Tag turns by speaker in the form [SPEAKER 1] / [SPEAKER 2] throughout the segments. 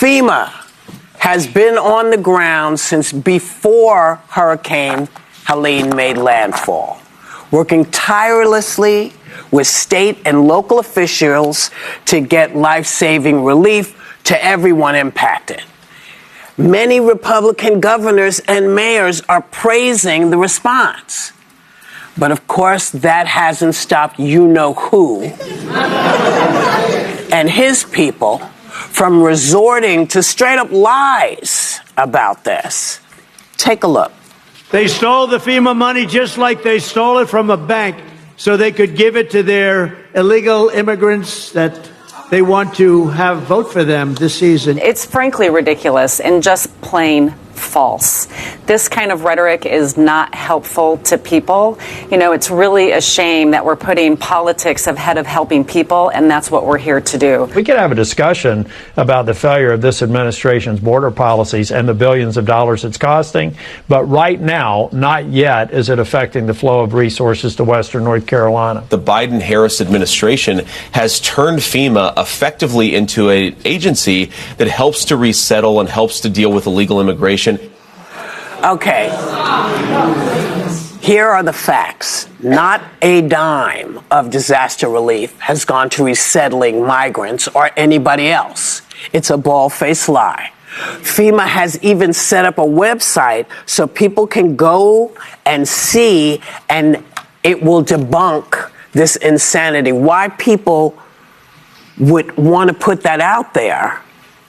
[SPEAKER 1] FEMA has been on the ground since before Hurricane Helene made landfall, working tirelessly with state and local officials to get life-saving relief to everyone impacted. Many Republican governors and mayors are praising the response. But of course, that hasn't stopped you-know-who and his people from resorting to straight-up lies about this. Take a look.
[SPEAKER 2] They stole the FEMA money just like they stole it from a bank so they could give it to their illegal immigrants that they want to have vote for them this season.
[SPEAKER 3] It's frankly ridiculous and just plain false. This kind of rhetoric is not helpful to people. You know, it's really a shame that we're putting politics ahead of helping people, and that's what we're here to do.
[SPEAKER 4] We could have a discussion about the failure of this administration's border policies and the billions of dollars it's costing, but right now, not yet is it affecting the flow of resources to Western North Carolina.
[SPEAKER 5] The Biden-Harris administration has turned FEMA effectively into an agency that helps to resettle and helps to deal with illegal immigration.
[SPEAKER 1] Okay. Here are the facts. Not a dime of disaster relief has gone to resettling migrants or anybody else. It's a bald-faced lie. FEMA has even set up a website so people can go and see, and it will debunk this insanity. Why people would want to put that out there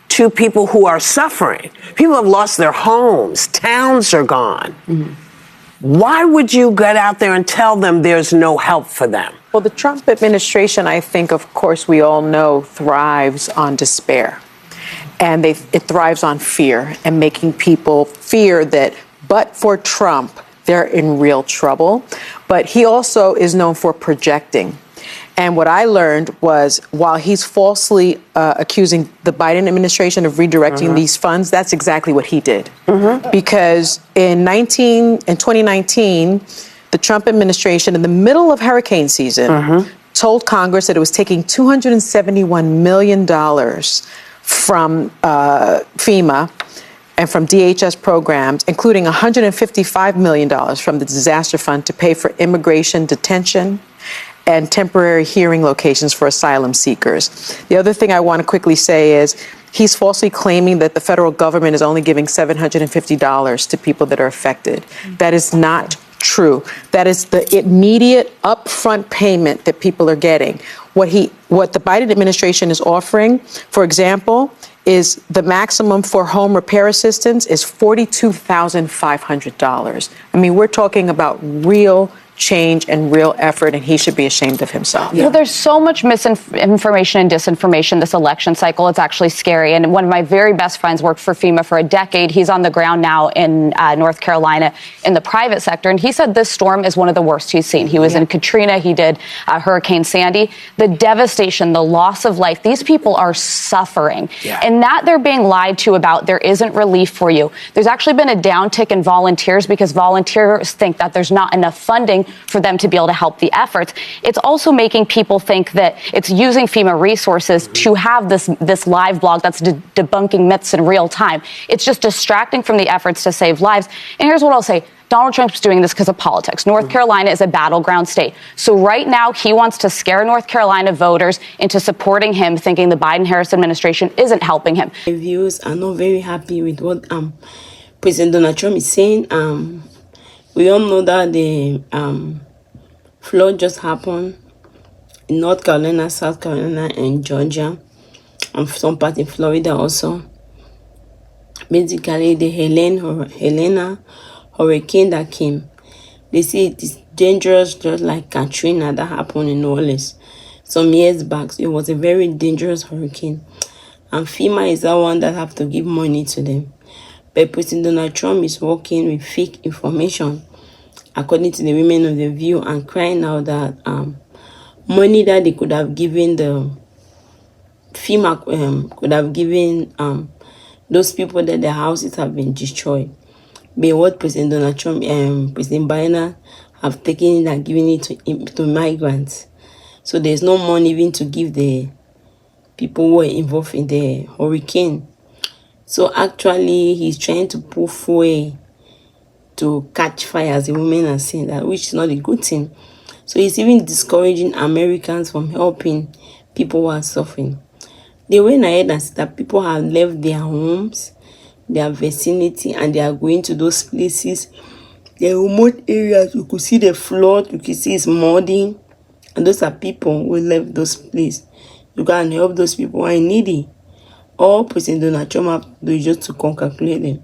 [SPEAKER 1] to people who are suffering. People have lost their homes. Towns are gone. Mm-hmm. Why would you get out there and tell them there's no help for them?
[SPEAKER 6] Well, the Trump administration, I think, of course, we all know, thrives on despair. And it thrives on fear and making people fear that, but for Trump, they're in real trouble. But he also is known for projecting. And what I learned was, while he's falsely accusing the Biden administration of redirecting these funds, that's exactly what he did. Because in 2019, the Trump administration, in the middle of hurricane season, told Congress that it was taking $271 million from FEMA and from DHS programs, including $155 million from the disaster fund to pay for immigration detention and temporary hearing locations for asylum seekers. The other thing I want to quickly say is he's falsely claiming that the federal government is only giving $750 to people that are affected. That is not true. That is the immediate upfront payment that people are getting. What the Biden administration is offering, for example, is the maximum for home repair assistance is $42,500. I mean, we're talking about real change and real effort, and he should be ashamed of himself.
[SPEAKER 7] You know, there's so much misinformation and disinformation this election cycle. It's actually scary. And one of my very best friends worked for FEMA for a decade. He's on the ground now in North Carolina in the private sector. And he said this storm is one of the worst he's seen. He was in Katrina. He did Hurricane Sandy. The devastation, the loss of life, these people are suffering. And that they're being lied to about, there isn't relief for you. There's actually been a downtick in volunteers because volunteers think that there's not enough funding for them to be able to help the efforts. It's also making people think that it's using FEMA resources to have this live blog that's debunking myths in real time. It's just distracting from the efforts to save lives. And here's what I'll say. Donald Trump's doing this because of politics. North Carolina is a battleground state. So right now, he wants to scare North Carolina voters into supporting him, thinking the Biden-Harris administration isn't helping him.
[SPEAKER 8] My views are not very happy with what President Donald Trump is saying. We all know that the flood just happened in North Carolina, South Carolina, and Georgia, and some part in Florida also. Basically, the Helena hurricane that came, they say it is dangerous, just like Katrina that happened in New Orleans some years back. So it was a very dangerous hurricane, and FEMA is the one that have to give money to them. But President Donald Trump is working with fake information, according to the women of The View, and crying out that money that they could have given the FEMA could have given those people that their houses have been destroyed. But what President Donald Trump and President Biden have taken it and given it to migrants. So there's no money even to give the people who were involved in the hurricane. So actually, he's trying to pull fuel to catch fire, as the women are saying that, which is not a good thing. So he's even discouraging Americans from helping people who are suffering. They went ahead and said that people have left their homes, their vicinity, and they are going to those places, the remote areas. You could see the flood, you could see it's muddy, and those are people who left those places. You go and help those people who are needy. All President Donald Trump have to do is just to congratulate them.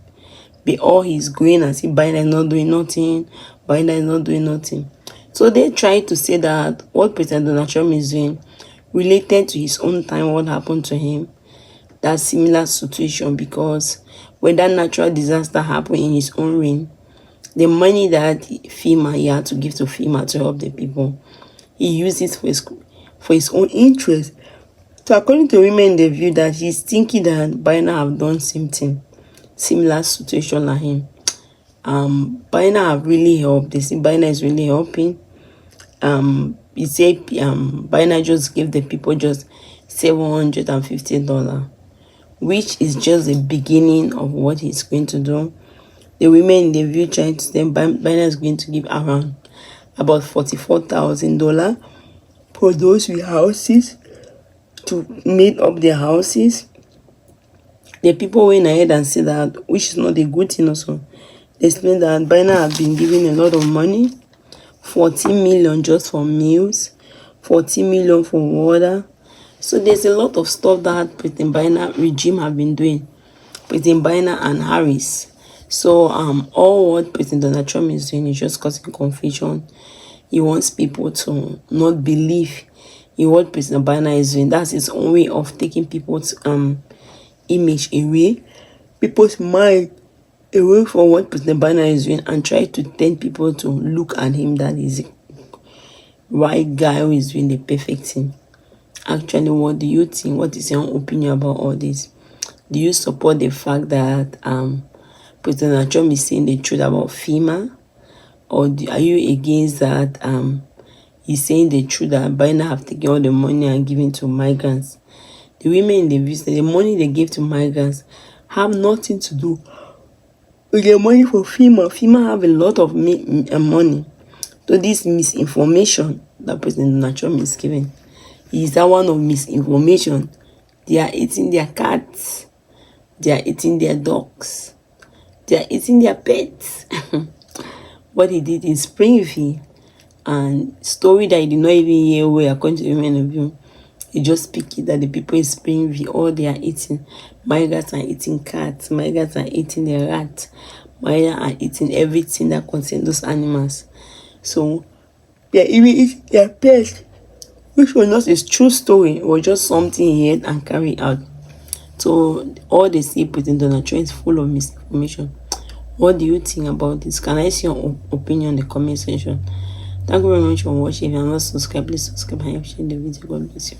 [SPEAKER 8] But all he's going and see Biden is not doing nothing, Biden is not doing nothing. So they try to say that what President Donald Trump is doing related to his own time, what happened to him, that similar situation, because when that natural disaster happened in his own reign, the money that he had to give to FEMA to help the people, he used it for his own interest. So according to women, they view that he's thinking that Biden have done same thing, similar situation like him. Biden have really helped. They see Biden is really helping. He said Biden just gave the people just $750, which is just the beginning of what he's going to do. The women in the view trying to say Biden is going to give around about $44,000 for those with houses to make up their houses. The people went ahead and said that, which is not a good thing also. They explained that Biden has been giving a lot of money, 14 million just for meals, 14 million for water. So there's a lot of stuff that President Biden regime have been doing, President Biden and Harris. So all what President Donald Trump is doing is just causing confusion. He wants people to not believe in what President Biden is doing. That's his own way of taking people's image away, people's mind away from what President Biden is doing, and try to turn people to look at him that he's a right guy who is doing the perfect thing. Actually, what do you think? What is your opinion about all this? Do you support the fact that President Trump is saying the truth about FEMA? Or are you against that he's saying the truth that Biden have taken all the money and given to migrants? The women in the view, the money they gave to migrants have nothing to do with the money for FEMA. FEMA have a lot of money. So this misinformation that President Donald Trump is giving is that one of misinformation. They are eating their cats. They are eating their dogs. They are eating their pets. What he did in Springfield, and story that he did not even hear where, according to the women of you, he just speak it that the people in Springfield, all they are eating, migrants are eating cats, migrants are eating their rats, migrants are eating everything that concerns those animals. So they are even eating their pets, which was not a true story, or just something he had and carried out. So all they see President Donald Trump is full of misinformation. What do you think about this? Can I see your opinion in the comment section? Thank you very much for watching. If you are not subscribed, please subscribe and share the video. God bless you.